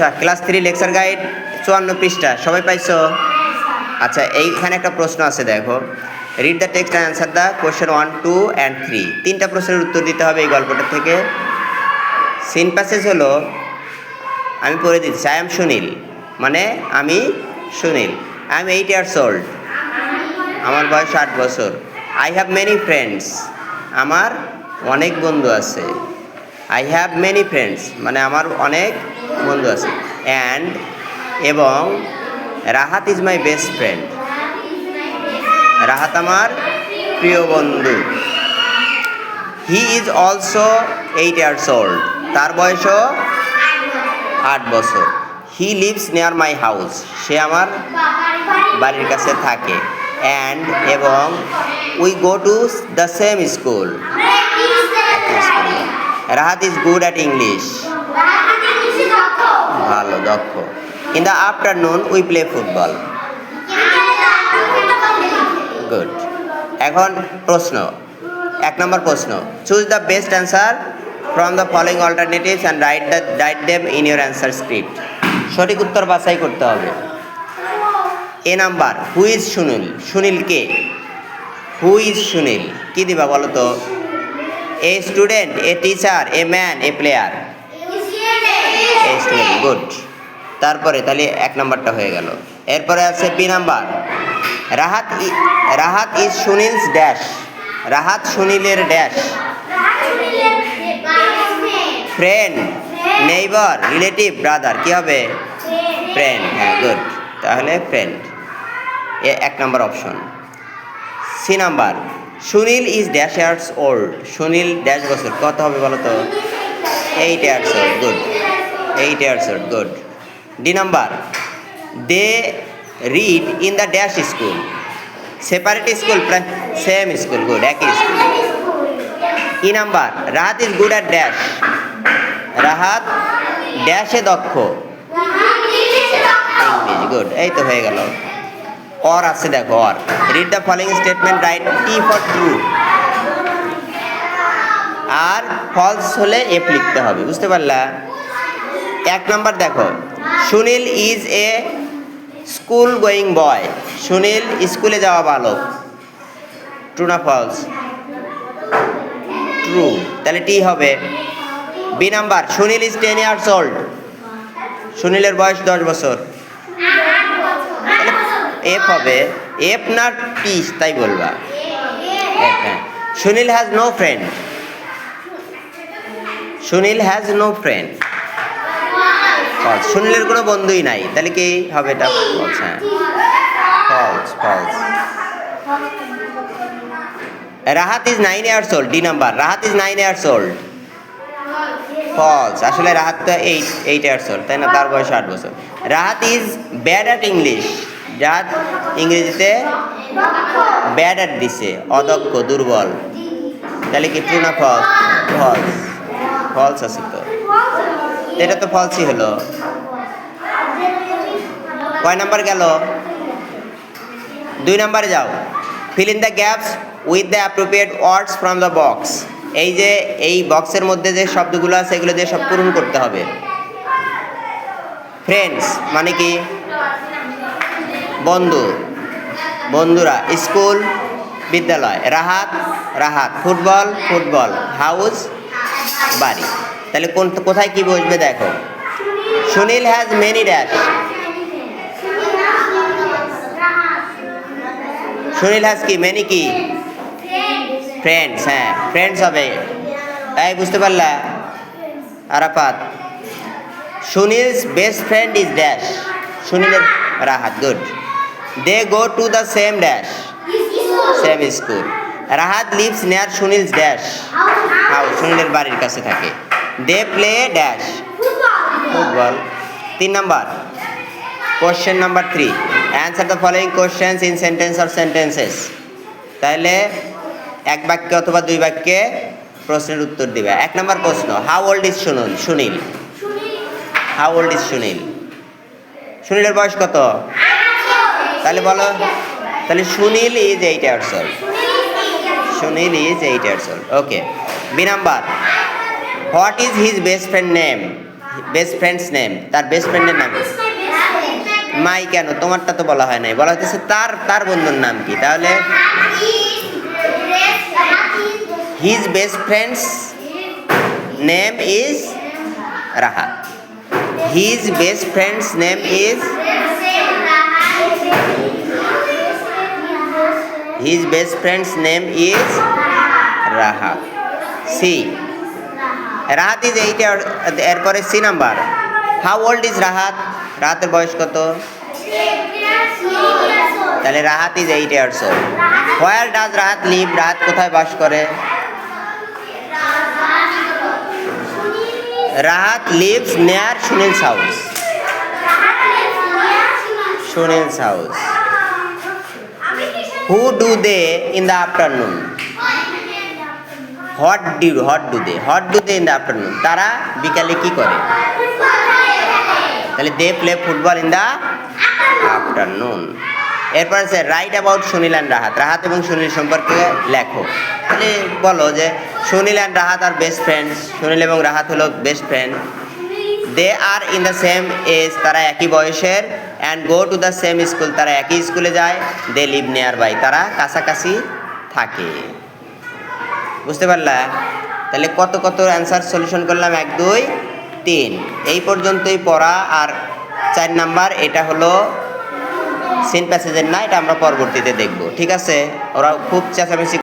আচ্ছা, class 3 lecture guide 54 পৃষ্ঠা সবাই পাইছো? আচ্ছা, এইখানে একটা প্রশ্ন আছে, দেখো। Read the text and answer the question 1, 2 and 3। তিনটা প্রশ্নের উত্তর দিতে হবে এই গল্পটা থেকে। সিন প্যাসেজ হলো, আমি পড়ে দিচ্ছি। আই এম সুনীল, মানে আমি Sunil. I am 8 years old, আমার বয়স 8 বছর। আই হ্যাভ মেনি ফ্রেন্ডস, আমার অনেক বন্ধু আছে। আই হ্যাভ মেনি ফ্রেন্ডস মানে আমার অনেক বন্ধু আছে। অ্যান্ড এবং Rahat is my best friend, Rahat আমার প্রিয় বন্ধু। He is also 8 years old, তার বয়সও 8 বছর। He lives near my house, সে আমার বাড়ির কাছে থাকে। অ্যান্ড এবং we go to the same school. Rahat is good at English, ভালো, দক্ষ। In the afternoon we play football, good. এখন প্রশ্ন, 1 নম্বর প্রশ্ন, choose the best answer from the following alternatives and write them in your answer script. সঠিক উত্তর বাছাই করতে হবে। A number, who is Sunil, Sunil কে? হু ইজ সুনীল কি দিবা বলো তো? A student, a teacher, a man, a player? A student, good. তারপরে তাহলে 1 নাম্বারটা হয়ে গেল। এরপরে আছে B number, Rahat is Sunil's dash, Rahat সুনীলের dash? Friend, neighbour, relative, brother, কি হবে? ফ্রেন্ড, হ্যাঁ, গুড। তাহলে ফ্রেন্ড, এ 1 নম্বর option. C number, Sunil is dash years old, Sunil dash বছর, কত হবে বলো তো? 8 years old, good. 8 years old, good. D number, they read in the dash school, separate school, same school, good, একই স্কুল। E number, Rahat is good at dash, Rahat ড্যাশে দক্ষ, English, good. এই তো হয়ে গেল। অর আছে, দেখো, or. Read the following statement, write T for true, আর ফলস হলে এফ লিখতে হবে, বুঝতে পারলা? 1 নম্বর দেখো, Sunil is a school going boy, Sunil স্কুলে যাওয়া বালক, ট্রু না ফলস? ট্রু, তাহলে টি হবে। B number, Sunil is 10 years old, সুনীলের বয়স 10 বছর, এফ হবে। এফ না টি তাই বলবা? এফ, হ্যাঁ। Sunil has no friend, Sunil has no friend, false. সুনীলের কোনো বন্ধুই নাই, তাহলে কি হবে? এটা ফলস, হ্যাঁ, false, false. Rahat is 9 years old, D number, Rahat is 9 years old, false. আসলে রাহাত তো 8 years old, তাই না? তার বয়স 8 বছর। Rahat is bad at English, Rahat ইংরেজিতে ব্যাড অ্যাট দিছে, অদক্ষ, দুর্বল, তাহলে কি ট্রু না ফলস? ফলস, ফলস আছে তো, এটা তো ফলসই হলো। কয় নাম্বার গেল? 2 নাম্বারে যাও। Fill in the gaps with the appropriate words from the box, এই যে এই বক্সের মধ্যে যে শব্দগুলো আছে এগুলো দিয়ে সব পূরণ করতে হবে। ফ্রেন্ডস মানে কি? বন্ধু, বন্ধুরা। স্কুল, বিদ্যালয়। Rahat, Rahat. Football, football. House, বাড়ি। তাহলে কোথায় কি বসবে দেখো। Sunil has many dash, Sunil has কি? মেনি কি? ফ্রেন্ডস, হ্যাঁ, ফ্রেন্ডস হবে। এই বুঝতে পারলা Arafat? Sunil's best friend is dash, সুনীলের, Rahat, good. They go to the same dash, same school. Rahat lives near Sunil's dash house, সুনীলের বাড়ির কাছে থাকে। They play dash, football. 3 number, question number 3, answer the following questions in sentence or sentences. তাহলে 1 বাক্যে অথবা 2 বাক্যে প্রশ্নের উত্তর দিবে। 1 নম্বর প্রশ্ন, how old is Sunil, how old is Sunil, সুনীলের বয়স কত? তাহলে বলো, তাহলে Sunil is 8 years old, Sunil is 8 years old, okay. B number, what is his best friend name, best friends name, তার বেস্ট ফ্রেন্ডের নাম কি? মাই কেন, তোমারটা তো বলা হয় নাই, বলা হইতেছে তার বন্ধুর নাম কি, তাহলে his best friends name is Rahat. His best friends name is His best friend's name is Rahat. C. Rahat is 8 years. এরপরে C number. How old is Rahat? রাহাতের বয়স কত? তাহলে Rahat is 8 years old. Where does Rahat live? Rahat কোথায় বাস করে? Rahat lives near Sunil's house. Sunil's house. Who do they in the afternoon? What do they in the afternoon? তারা বিকালে কি করে? তাহলে they play football in the afternoon. এরপর আছে write about Sunil and Rahat. Rahat এবং সুনীল সম্পর্কে লেখো। তাহলে বলো যে Sunil and Rahat are best friends. Sunil এবং রাহাত হলো best friend. They are in the same age, তারা একই বয়সের। And go to the same school, তারা একই স্কুলে যায়। দে লিভ নিয়ার বাই, তারা কাছাকাছি থাকে। বুঝতে পারলা? তাহলে কত অ্যান্সার সলিউশন করলাম? 1 2 3। এই পর্যন্তই পড়া। আর 4 নাম্বার এটা হলো সিন প্যাসেজের না, এটা আমরা পরবর্তীতে দেখব। ঠিক আছে? ওরা খুব চেঁচামেচি